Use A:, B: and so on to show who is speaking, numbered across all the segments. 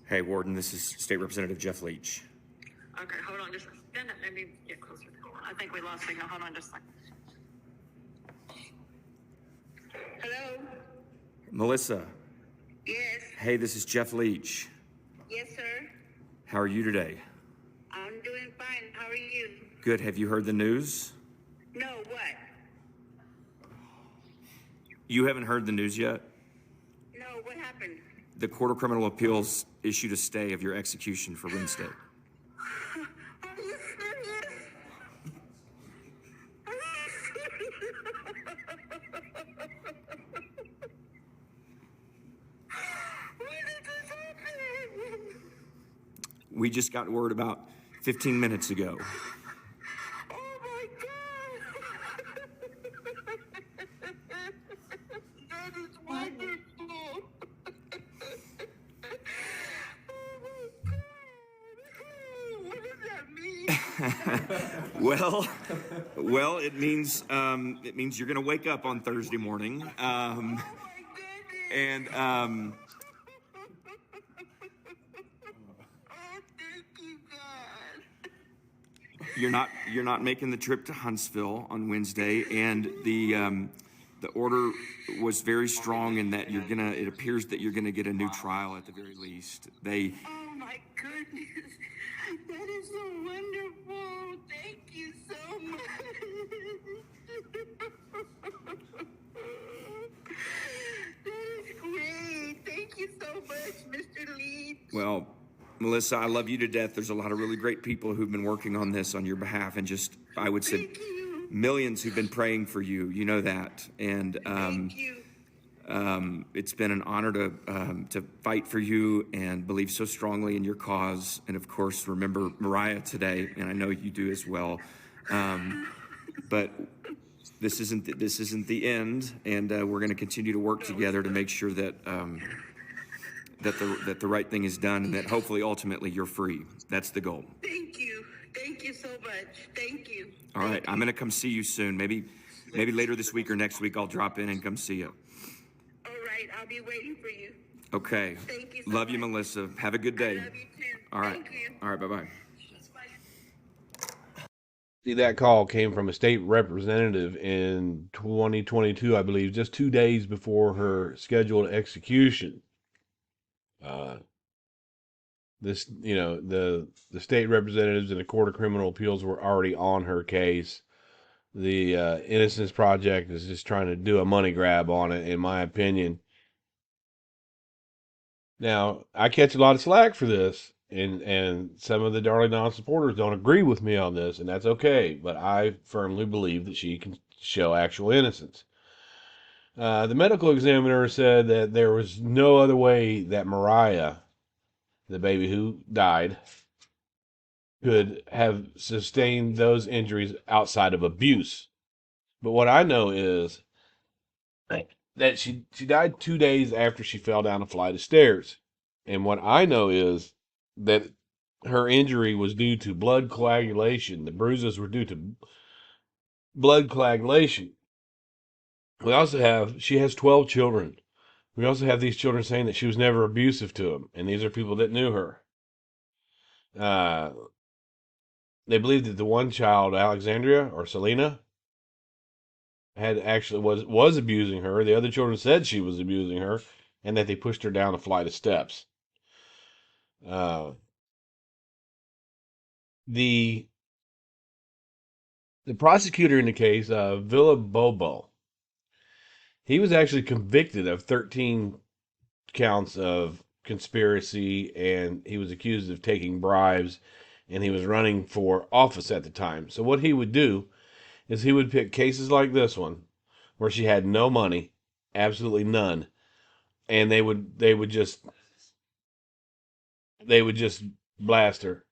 A: Hey, Warden, this is State Representative Jeff Leach.
B: Okay, hold on just a second. Let me get closer. I think we lost signal. Hold on just a second. Hello?
A: Melissa.
B: Yes.
A: Hey, this is Jeff Leach.
B: Yes, sir.
A: How are you today?
B: I'm doing fine. How are you?
A: Good. Have you heard the news?
B: No, what?
A: You haven't heard the news yet?
B: No, what happened?
A: The Court of Criminal Appeals issued a stay of your execution for Wednesday.
B: Are you serious? Are you When did this happen?
A: We just got word about 15 minutes ago.
B: Oh my God! That is wonderful! Oh my God! What does that mean?
A: Well, it means you're going to wake up on Thursday morning,
B: Oh my goodness!
A: and
B: Oh, thank you, God!
A: you're not making the trip to Huntsville on Wednesday, and the order was very strong in that it appears that you're gonna get a new trial at the very least.
B: Oh my goodness! That is so wonderful! Thank you so much! That is great! Thank you so much, Mr. Leach!
A: Well, Melissa, I love you to death. There's a lot of really great people who've been working on this on your behalf, and I would say,
B: Thank you!
A: millions who've been praying for you. You know that, and
B: Thank you!
A: it's been an honor to fight for you and believe so strongly in your cause. And of course, remember Mariah today, and I know you do as well. But this isn't the end, and we're going to continue to work together to make sure that that the right thing is done, and that hopefully, ultimately, you're free. That's the goal.
B: Thank you! Thank you so much! Thank you!
A: All right, I'm going to come see you soon. Maybe later this week or next week, I'll drop in and come see you.
B: All right, I'll be waiting for you.
A: Okay.
B: Thank you so
A: Love you,
B: much.
A: Melissa. Have a good day.
B: I love you too.
A: All right.
B: Thank you.
A: All right. Bye-bye.
C: See, that call came from a state representative in 2022, I believe, just 2 days before her scheduled execution. The state representatives in the Court of Criminal Appeals were already on her case. The Innocence Project is just trying to do a money grab on it, in my opinion. Now, I catch a lot of slack for this, and some of the Darlie non-supporters don't agree with me on this, and that's okay, but I firmly believe that she can show actual innocence. The medical examiner said that there was no other way that Mariah, the baby who died, could have sustained those injuries outside of abuse. But what I know is that she died 2 days after she fell down a flight of stairs. And what I know is that her injury was due to blood coagulation. The bruises were due to blood coagulation. She has 12 children. We also have these children saying that she was never abusive to them. And these are people that knew her. They believe that the one child, Alexandria or Selena, had actually was abusing her. The other children said she was abusing her, and that they pushed her down a flight of steps. The prosecutor in the case, Villa Bobo, he was actually convicted of 13 counts of conspiracy, and he was accused of taking bribes, and he was running for office at the time. So what he would do is he would pick cases like this one, where she had no money, absolutely none, and they would just blast her.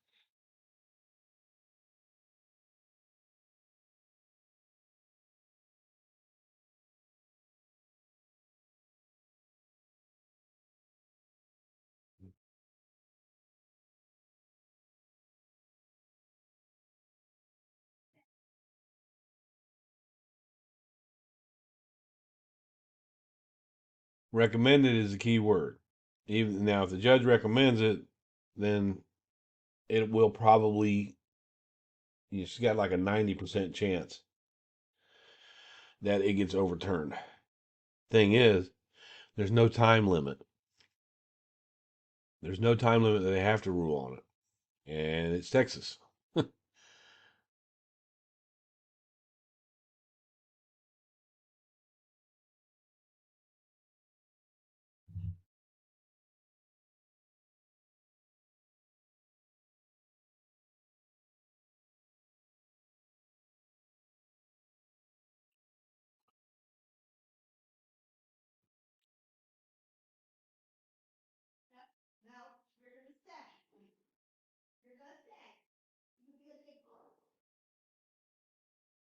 C: Recommended is the key word. Even now, if the judge recommends it, then it will probably, she's got like a 90% chance that it gets overturned. Thing is, there's no time limit. There's no time limit that they have to rule on it. And it's Texas.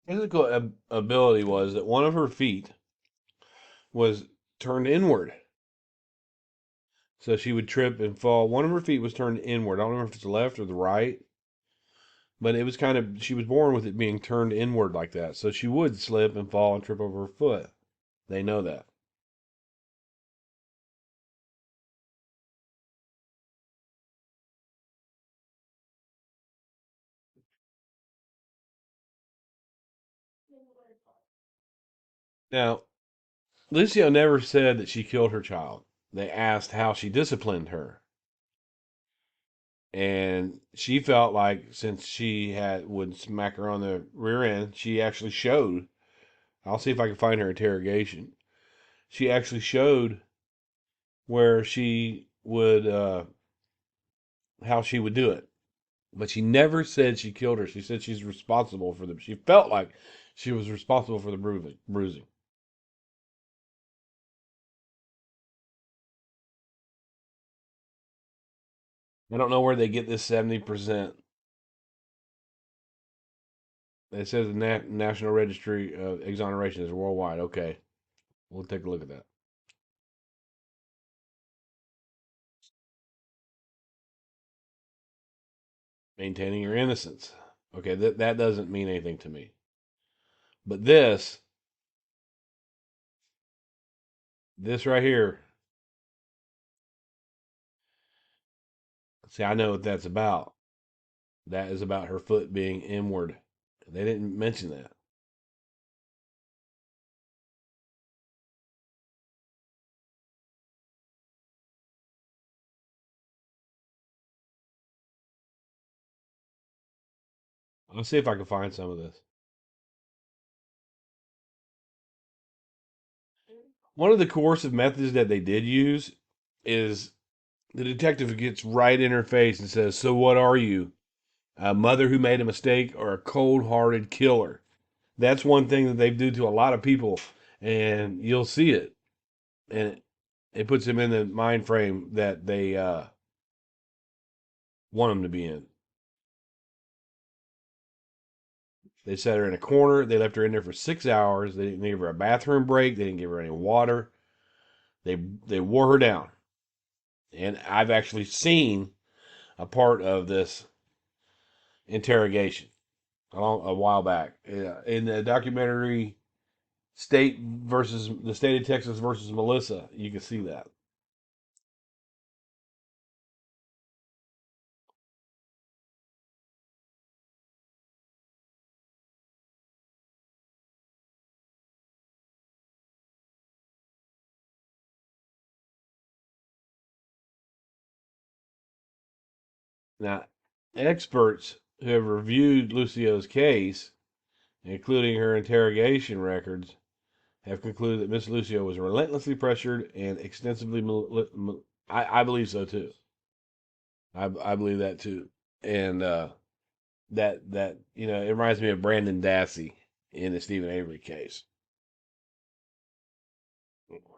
C: Physical ability was that one of her feet was turned inward. So she would trip and fall. One of her feet was turned inward. I don't remember if it's the left or the right, but it was kind of, she was born with it being turned inward like that. So she would slip and fall and trip over her foot. They know that. Now, Lucio never said that she killed her child. They asked how she disciplined her. And she felt like since she had would smack her on the rear end, she actually showed. I'll see if I can find her interrogation. She actually showed where she would how she would do it. But she never said she killed her. She said she's responsible for them. She felt like she was responsible for the bruising. I don't know where they get this 70%. It says the National Registry of Exoneration is worldwide. Okay, we'll take a look at that. Maintaining your innocence. Okay, that doesn't mean anything to me. But this right here, see, I know what that's about. That is about her foot being inward. They didn't mention that. I'll see if I can find some of this. One of the coercive methods that they did use is the detective gets right in her face and says, "So what are you? A mother who made a mistake or a cold-hearted killer?" That's one thing that they do to a lot of people, and you'll see it, and it puts them in the mind frame that they want them to be in. They set her in a corner. They left her in there for 6 hours. They didn't give her a bathroom break. They didn't give her any water. They wore her down. And I've actually seen a part of this interrogation a while back in the documentary the state of Texas versus Melissa. You can see that. Now, experts who have reviewed Lucio's case, including her interrogation records, have concluded that Miss Lucio was relentlessly pressured and extensively. I believe so too. I believe that too, and that it reminds me of Brandon Dassey in the Stephen Avery case,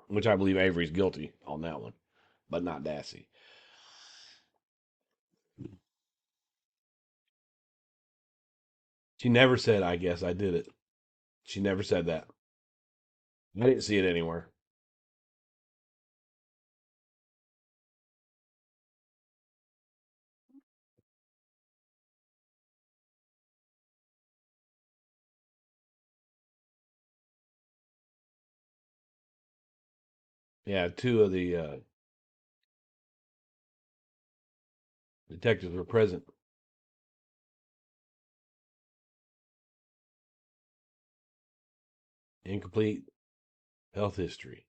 C: which I believe Avery's guilty on that one, but not Dassey. She never said, "I guess I did it." She never said that. I didn't see it anywhere. Yeah, two of the Detectives were present. Incomplete health history.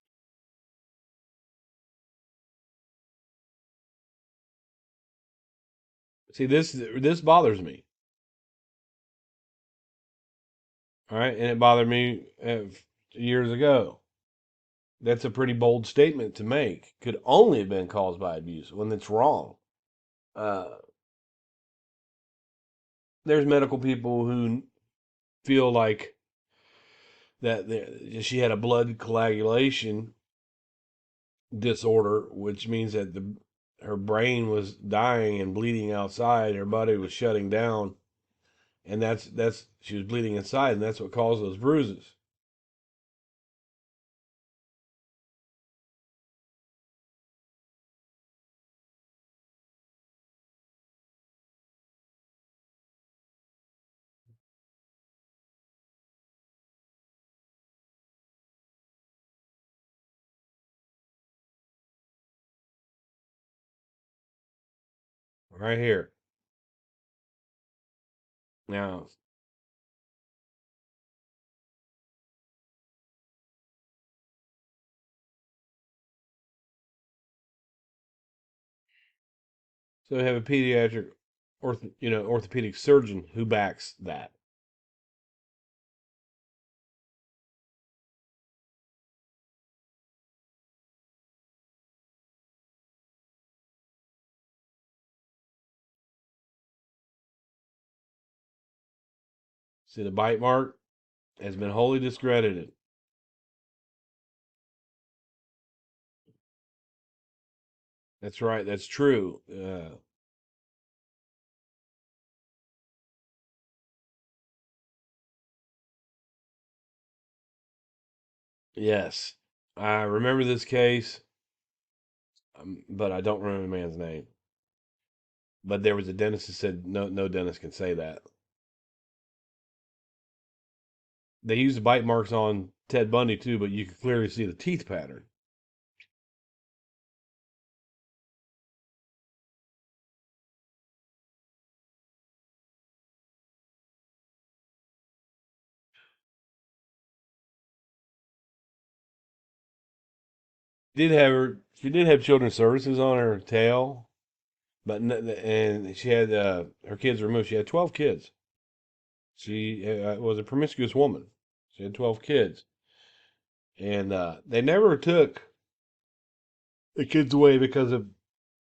C: See, this bothers me. All right, and it bothered me years ago. That's a pretty bold statement to make. Could only have been caused by abuse when it's wrong. Uh, there's medical people who feel like that she had a blood coagulation disorder, which means that her brain was dying and bleeding outside. Her body was shutting down, and that's she was bleeding inside, and that's what caused those bruises. Right here. Now, so we have a pediatric orthopedic surgeon who backs that. See, the bite mark has been wholly discredited. That's right. That's true. Yes, I remember this case, but I don't remember the man's name. But there was a dentist that said no, no dentist can say that. They used the bite marks on Ted Bundy too, but you could clearly see the teeth pattern. She did have children's services on her tail, but and she had her kids removed. She had 12 kids. She was a promiscuous woman. She had 12 kids, and they never took the kids away because of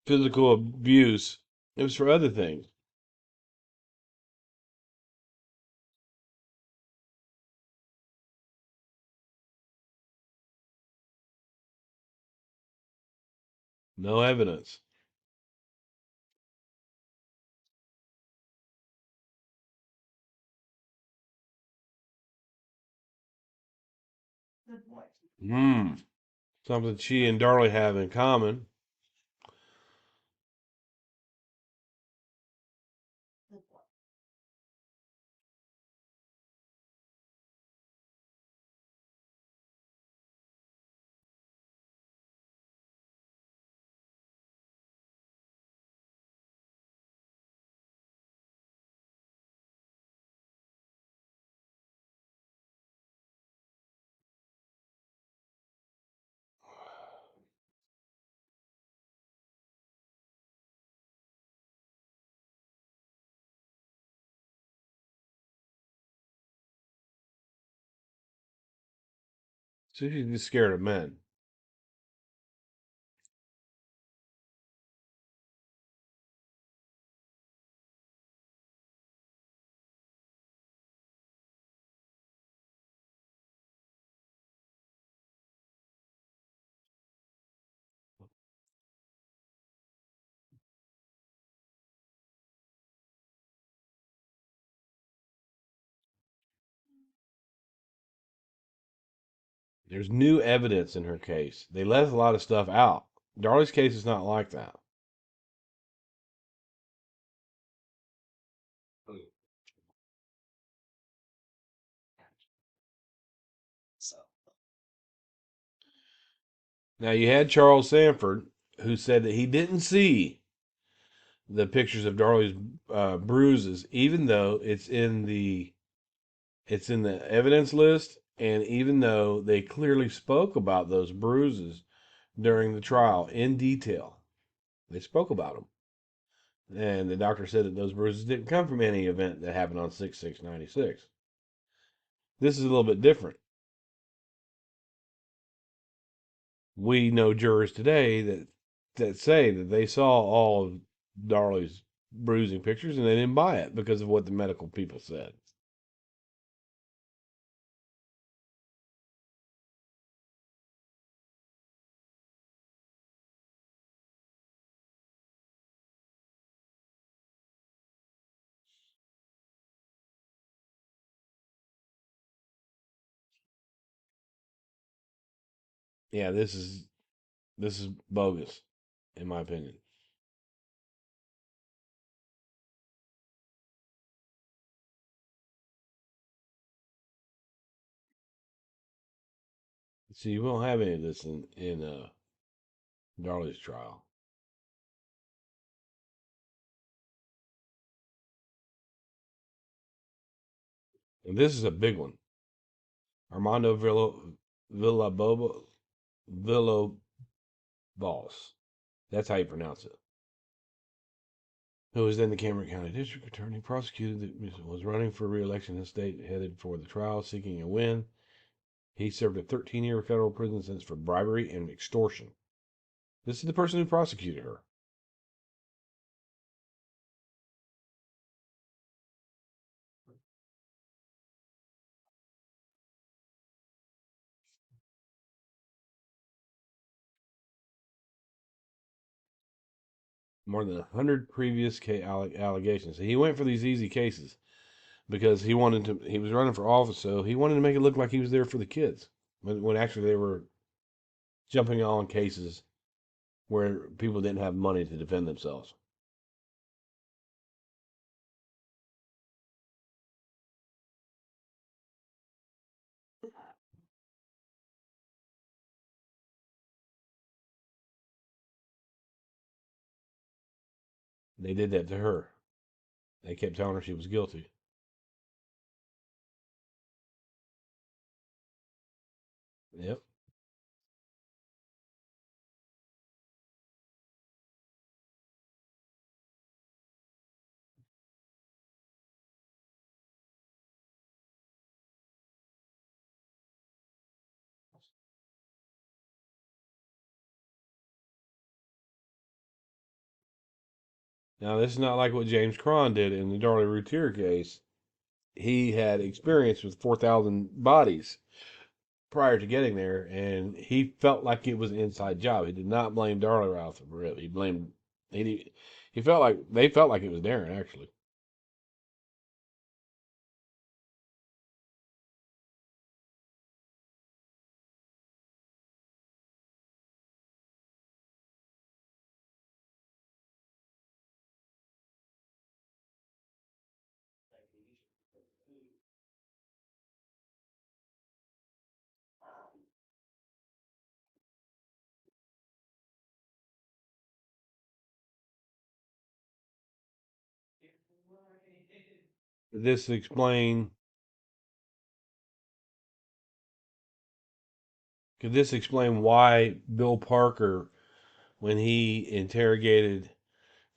C: physical abuse. It was for other things. No evidence. Hmm. Something she and Darlie have in common. So she's just scared of men. There's new evidence in her case. They left a lot of stuff out. Darlie's case is not like that. Now you had Charles Sanford, who said that he didn't see the pictures of Darlie's bruises, even though it's in the evidence list, and even though they clearly spoke about those bruises during the trial in detail. They spoke about them. And the doctor said that those bruises didn't come from any event that happened on 6/6/96. This is a little bit different. We know jurors today that say that they saw all of Darlie's bruising pictures and they didn't buy it because of what the medical people said. Yeah, this is bogus, in my opinion. See, you won't have any of this in Darlie's trial. And this is a big one. Armando Villabobo Villobos. That's how you pronounce it. Who was then the Cameron County District Attorney, prosecuted that was running for re-election in the state, headed for the trial, seeking a win. He served a 13-year federal prison sentence for bribery and extortion. This is the person who prosecuted her. More than 100 previous allegations. He went for these easy cases because he was running for office, so he wanted to make it look like he was there for the kids. When actually they were jumping on cases where people didn't have money to defend themselves. They did that to her. They kept telling her she was guilty. Yep. Now, this is not like what James Cron did in the Darlie Routier case. He had experience with 4,000 bodies prior to getting there, and he felt like it was an inside job. He did not blame Darlie Ralph for it. He felt like they felt like it was Darren actually. This explain Could this explain why Bill Parker, when he interrogated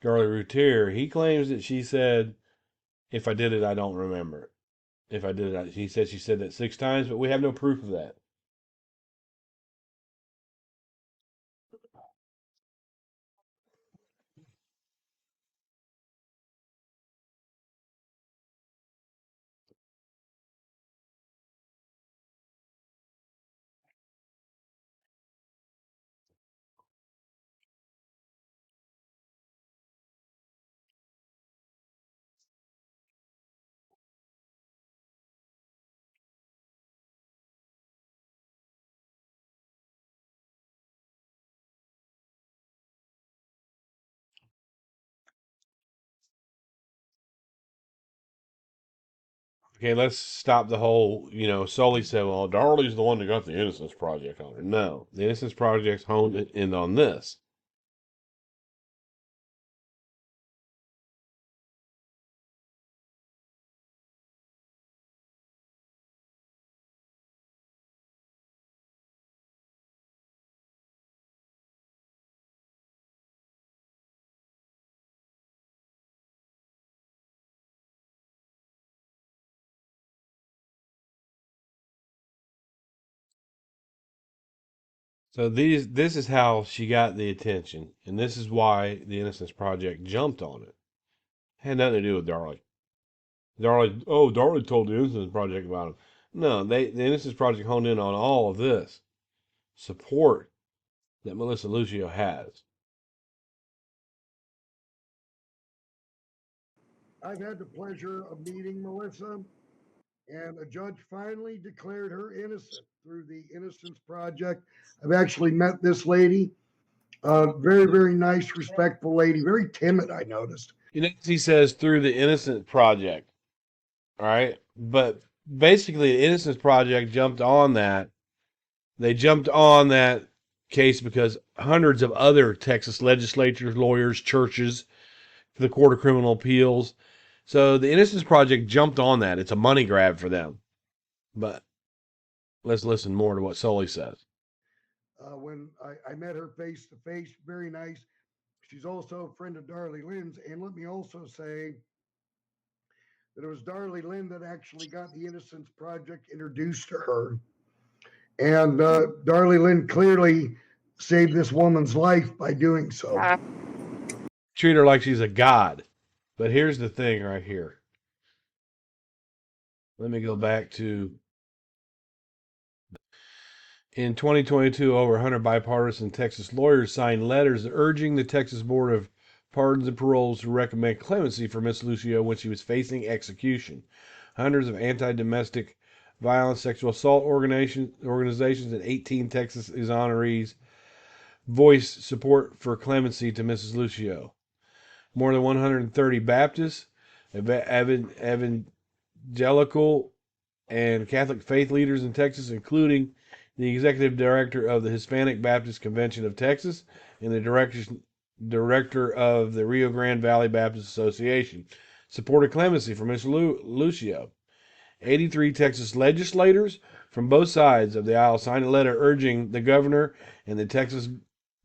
C: Darlie Routier, he claims that she said, "If I did it, I don't remember it. If I did it," he said she said that 6 times, but we have no proof of that. Okay, let's stop the whole, Sully said, well, Darlie's the one that got the Innocence Project on her. No, the Innocence Project's honed in on this. So this is how she got the attention, and this is why the Innocence Project jumped on it. Had nothing to do with Darlie. Darlie told the Innocence Project about him. No, the Innocence Project honed in on all of this support that Melissa Lucio has.
D: I've had the pleasure of meeting Melissa, and a judge finally declared her innocent through the Innocence Project. I've actually met this lady. Very, very nice, respectful lady. Very timid, I noticed.
C: You know, he says through the Innocence Project, all right? But basically, the Innocence Project jumped on that. They jumped on that case because hundreds of other Texas legislators, lawyers, churches, the Court of Criminal Appeals. So the Innocence Project jumped on that. It's a money grab for them. But let's listen more to what Sully says.
D: When I met her face to face, very nice. She's also a friend of Darlie Lynn's. And let me also say that it was Darlie Lynn that actually got the Innocence Project introduced to her. And Darlie Lynn clearly saved this woman's life by doing so.
C: Treat her like she's a god. But here's the thing right here. Let me go back to in 2022, over 100 bipartisan Texas lawyers signed letters urging the Texas Board of Pardons and Paroles to recommend clemency for Miss Lucio when she was facing execution. Hundreds of anti-domestic violence, sexual assault organizations, and 18 Texas exonerees voiced support for clemency to Mrs. Lucio. More than 130 Baptists, evangelical, and Catholic faith leaders in Texas, including the executive director of the Hispanic Baptist Convention of Texas and the director of the Rio Grande Valley Baptist Association, supported clemency for Mr. Lucio. 83 Texas legislators from both sides of the aisle signed a letter urging the governor and the Texas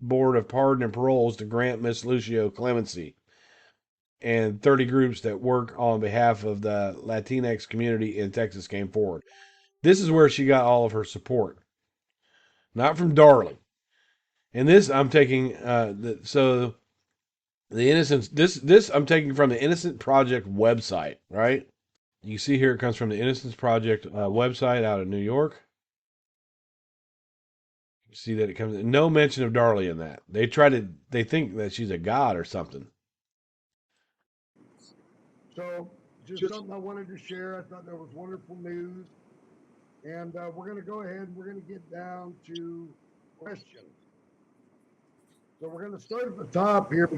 C: Board of Pardon and Paroles to grant Miss Lucio clemency. And 30 groups that work on behalf of the Latinx community in Texas came forward. This is where she got all of her support, not from Darlie. And this I'm taking, the Innocence. This I'm taking from the Innocent Project website, right? You see here it comes from the Innocence Project website out of New York. You see that it comes no mention of Darlie in that. They think that she's a god or something.
D: So, just something I wanted to share. I thought that was wonderful news. And we're going to go ahead and we're going to get down to questions. So, we're going to start at the top here.